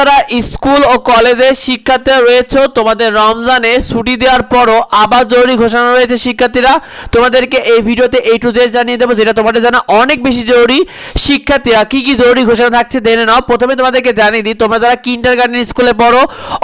যারা স্কুল ও কলেজের শিক্ষার্থীরা রয়েছে তোমাদের রমজানে ছুটি দেওয়ার পরও আবার জরুরি ঘোষণা রয়েছে শিক্ষার্থীরা। তোমাদেরকে এই ভিডিওতে A to Z জানিয়ে দেবো, যেটা তোমাদের জানা অনেক বেশি জরুরি। শিক্ষার্থীরা কি কি জরুরি ঘোষণা থাকছে জেনে নাও। প্রথমে তোমাদেরকে জানিয়ে দিই, তোমরা যারা কিন্ডারগার্টেন স্কুলে পড়ো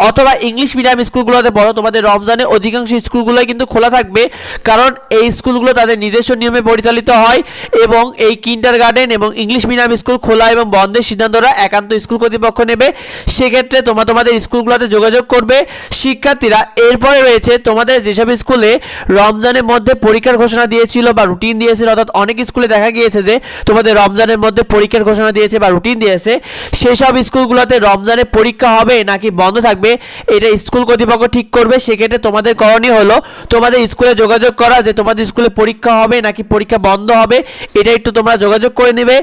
অথবা ইংলিশ মিডিয়াম স্কুলগুলোতে পড়ো, তোমাদের রমজানে অধিকাংশ স্কুলগুলোই কিন্তু খোলা থাকবে, কারণ এই স্কুলগুলো তাদের নিজস্ব নিয়মে পরিচালিত হয় এবং এই কিন্ডারগার্টেন এবং ইংলিশ মিডিয়াম স্কুল খোলা এবং বন্ধের সিদ্ধান্তটা একান্ত স্কুল কর্তৃপক্ষ নেবে। সেক্ষেত্রে তোমাদের স্কুলগুলোতে যোগাযোগ করবে শিক্ষার্থীরা। এরপরে রয়েছে তোমাদের যেসব স্কুলে রমজানের মধ্যে পরীক্ষার ঘোষণা দিয়েছিল বা রুটিন দিয়েছিল, অর্থাৎ অনেক স্কুলে দেখা গিয়েছে যে তোমাদের রমজানের মধ্যে পরীক্ষার ঘোষণা দিয়েছে বা রুটিন দিয়েছে, সেসব স্কুলগুলোতে রমজানে পরীক্ষা হবে নাকি বন্ধ থাকবে এটা স্কুল কর্তৃপক্ষ ঠিক করবে। সেক্ষেত্রে তোমাদের করণীয় হলো তোমাদের স্কুলে যোগাযোগ করা যে তোমাদের স্কুলে পরীক্ষা হবে নাকি পরীক্ষা বন্ধ হবে, এটা একটু তোমরা যোগাযোগ করে নেবে।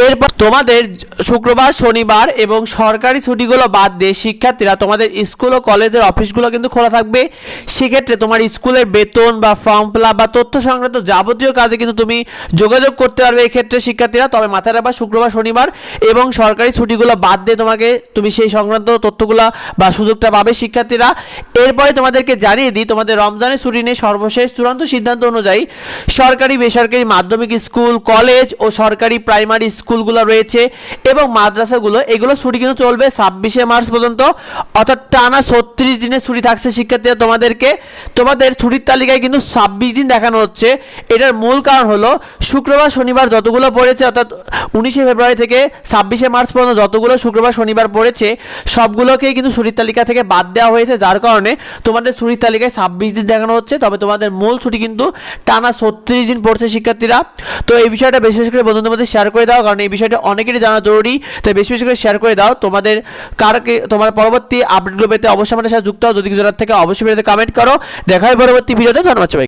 এরপর তোমাদের শুক্রবার, শনিবার এবং সরকারি ছুটিগুলো বাদ দিয়ে শিক্ষার্থীরা তোমাদের স্কুল ও কলেজের অফিসগুলো কিন্তু খোলা থাকবে। সেক্ষেত্রে তোমার স্কুলের বেতন বা ফর্ম ফিল আপ বা তথ্য সংক্রান্ত যাবতীয় কাজে কিন্তু তুমি যোগাযোগ করতে পারবে এই ক্ষেত্রে শিক্ষার্থীরা। তবে মাথায় রাখবা শুক্রবার, শনিবার এবং সরকারি ছুটিগুলো বাদ দিয়ে তুমি সেই সংক্রান্ত তথ্যগুলো বা সুযোগটা পাবে শিক্ষার্থীরা। এরপরে তোমাদেরকে জানিয়ে দিই, তোমাদের রমজানের ছুটি নিয়ে সর্বশেষ চূড়ান্ত সিদ্ধান্ত অনুযায়ী সরকারি বেসরকারি মাধ্যমিক স্কুল, কলেজ ও সরকারি প্রাইমারি স্কুলগুলো রয়েছে এবং মাদ্রাসাগুলো, এগুলো ছুটি কিন্তু চলবে 26শে মার্চ পর্যন্ত, অর্থাৎ টানা 36 দিনের ছুটি থাকছে শিক্ষার্থীরা তোমাদেরকে। তোমাদের ছুটির তালিকায় কিন্তু 26 দিন দেখানো হচ্ছে। এটার মূল কারণ হলো শুক্রবার শনিবার যতগুলো পড়েছে, অর্থাৎ 19শে ফেব্রুয়ারি থেকে 26শে মার্চ পর্যন্ত যতগুলো শুক্রবার শনিবার পড়েছে সবগুলোকেই কিন্তু ছুটির তালিকা থেকে বাদ দেওয়া হয়েছে, যার কারণে তোমাদের ছুটির তালিকায় 26 দিন দেখানো হচ্ছে। তবে তোমাদের মূল ছুটি কিন্তু টানা 36 দিন পড়ছে শিক্ষার্থীরা। তো এই বিষয়টা বেশি বেশি করে বন্ধুদের মধ্যে শেয়ার করে দাও, কারণ এই বিষয়টা অনেকেরই জানা জরুরি। তাই বেশি বেশি করে শেয়ার করে দাও। তোমার পরবর্তী আপডেটগুলো পেতে অবশ্যই আমাদের সাথে যুক্ত হও। যদি কিছু জানার থেকে অবশ্যই ভিডিওতে কমেন্ট করো। দেখা হয় পরবর্তী ভিডিওতে। ধন্যবাদ সবাই।